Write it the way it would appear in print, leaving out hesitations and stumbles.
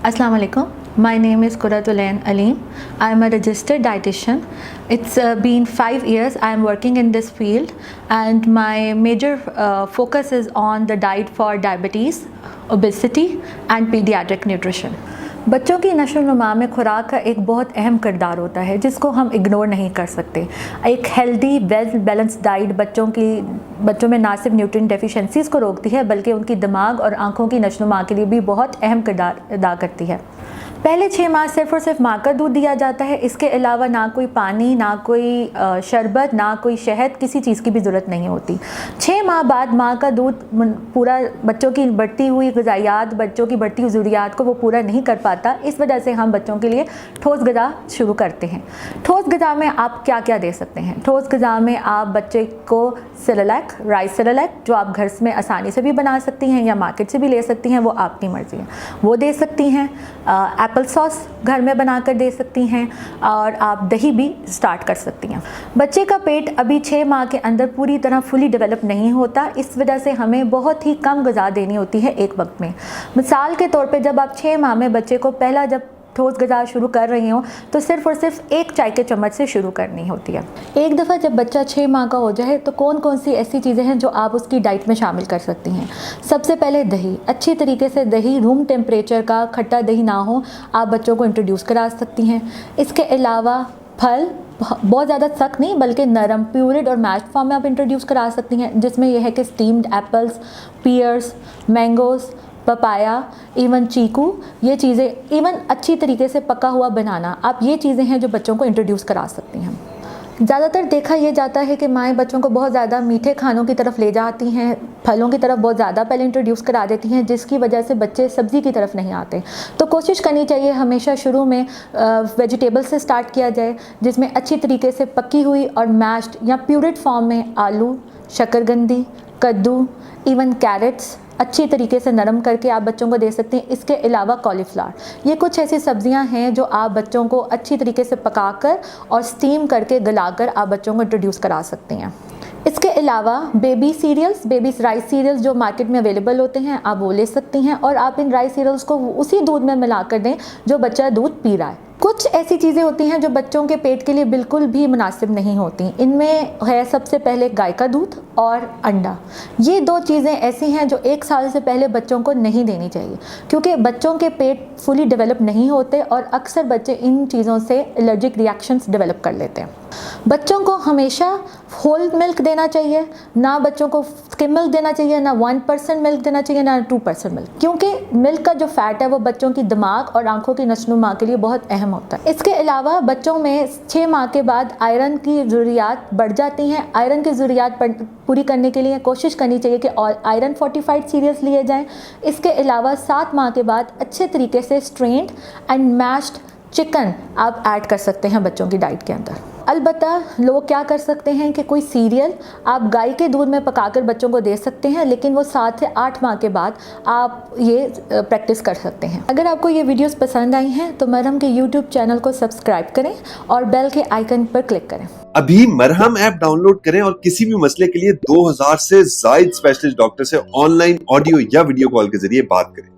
Assalamu alaikum. My name is Khurak Aleem. I am a registered dietitian. It's been 5 years I am working in this field, and my major focus is on the diet for diabetes, obesity and pediatric nutrition. बच्चों की नशो-नुमा में खुराक का एक बहुत अहम किरदार होता है जिसको हम इग्नोर नहीं कर सकते। एक हेल्दी वेल बैलेंस डाइट बच्चों में ना सिर्फ न्यूट्रिएंट डेफिशिएंसीज़ को रोकती है बल्कि उनकी दिमाग और आँखों की नशो-नुमा के लिए भी बहुत अहम किरदार अदा करती है। पहले 6 माह सिर्फ़ और सिर्फ माँ का दूध दिया जाता है। इसके अलावा ना कोई पानी, ना कोई शरबत, ना कोई शहद, किसी चीज़ की भी ज़रूरत नहीं होती। 6 माह बाद माँ का दूध पूरा बच्चों की बढ़ती हुई ग़िज़ायात, बच्चों की बढ़ती हुई ज़रूरियात को वो पूरा नहीं कर पाता। इस वजह से हम बच्चों के लिए ठोस ग़िज़ा शुरू करते हैं। ठोस ग़िज़ा में आप क्या क्या दे सकते हैं? ठोस ग़िज़ा में आप बच्चे को सेरेलैक, राइस सेरेलैक, जो आप घर में आसानी से भी बना सकती हैं या मार्केट से भी ले सकती हैं, वो आपकी मर्ज़ी है, वो दे सकती हैं। एप्पल सॉस घर में बनाकर दे सकती हैं और आप दही भी स्टार्ट कर सकती हैं। बच्चे का पेट अभी 6 माह के अंदर पूरी तरह फुली डेवलप नहीं होता, इस वजह से हमें बहुत ही कम ग़िज़ा देनी होती है एक वक्त में। मिसाल के तौर पे जब आप 6 माह में बच्चे को पहला जब ठोस ग़िज़ा शुरू कर रही हो तो सिर्फ़ और सिर्फ 1 चाय के चम्मच से शुरू करनी होती है। एक दफ़ा जब बच्चा 6 माह का हो जाए तो कौन कौन सी ऐसी चीज़ें हैं जो आप उसकी डाइट में शामिल कर सकती हैं? सबसे पहले दही, अच्छी तरीके से दही, रूम टेम्परेचर का खट्टा दही ना हो, आप बच्चों को इंट्रोड्यूस करा सकती हैं। इसके अलावा फल, बहुत ज़्यादा सख्त नहीं बल्कि नरम, प्यूरिड और मैश्ड फॉर्म में आप इंट्रोड्यूस करा सकती हैं, जिसमें यह है कि steamed apples, pears, mangoes, papaya, even chikoo, ये चीज़ें, इवन अच्छी तरीके से पका हुआ बनाना, आप ये चीज़ें हैं जो बच्चों को इंट्रोड्यूस करा सकती हैं। ज़्यादातर देखा ये जाता है कि माएँ बच्चों को बहुत ज़्यादा मीठे खानों की तरफ ले जाती हैं, फलों की तरफ बहुत ज़्यादा पहले इंट्रोड्यूस करा देती हैं, जिसकी वजह से बच्चे सब्ज़ी की तरफ नहीं आते। तो कोशिश करनी चाहिए हमेशा शुरू में वेजिटेबल से स्टार्ट किया जाए, जिसमें अच्छी तरीके से पकी हुई और मैश्ड या प्यूरिड फॉर्म में आलू, शकरकंदी, कद्दू, इवन कैरेट्स अच्छी तरीके से नरम करके आप बच्चों को दे सकते हैं। इसके अलावा कॉलीफ्लावर, ये कुछ ऐसी सब्जियां हैं जो आप बच्चों को अच्छी तरीके से पकाकर और स्टीम करके गलाकर आप बच्चों को इंट्रोड्यूस करा सकते हैं। इसके अलावा baby cereals, baby rice cereals जो मार्केट में अवेलेबल होते हैं, आप वो ले सकती हैं और आप इन राइस सीरियल्स को उसी दूध में मिलाकर दें जो बच्चा दूध पी रहा है। कुछ ऐसी चीज़ें होती हैं जो बच्चों के पेट के लिए बिल्कुल भी मुनासिब नहीं होती। इनमें है सबसे पहले गाय का दूध और अंडा। ये 2 चीज़ें ऐसी हैं जो 1 साल से पहले बच्चों को नहीं देनी चाहिए, क्योंकि बच्चों के पेट फुली डेवलप नहीं होते और अक्सर बच्चे इन चीज़ों से एलर्जिक रिएक्शंस डेवलप कर लेते हैं। बच्चों को हमेशा होल मिल्क देना चाहिए, ना बच्चों को स्किम मिल्क देना चाहिए, ना 1% मिल्क देना चाहिए, ना 2% मिल्क, क्योंकि मिल्क का जो फैट है वो बच्चों की दिमाग और आंखों की नशो-नुमा के लिए बहुत अहम होता है। इसके अलावा बच्चों में 6 माह के बाद आयरन की ज़रूरियात बढ़ जाती हैं। आयरन की ज़रूरियात पूरी करने के लिए कोशिश करनी चाहिए कि आयरन फोर्टिफाइड सीरियल्स लिए जाएँ। इसके अलावा 7 माह के बाद अच्छे तरीके से स्ट्रेन्ड एंड मैश्ड चिकन आप ऐड कर सकते हैं बच्चों की डाइट के अंदर। अलबत्ता लोग क्या कर सकते हैं कि कोई सीरियल आप गाय के दूध में पकाकर बच्चों को दे सकते हैं, लेकिन वो 7 से 8 माह के बाद आप ये प्रैक्टिस कर सकते हैं। अगर आपको ये वीडियोस पसंद आई हैं तो मरहम के यूट्यूब चैनल को सब्सक्राइब करें और बेल के आइकन पर क्लिक करें। अभी मरहम ऐप डाउनलोड करें और किसी भी मसले के लिए 2000 से ज्यादा स्पेशलिस्ट डॉक्टर से ऑनलाइन ऑडियो या वीडियो कॉल के जरिए बात करें।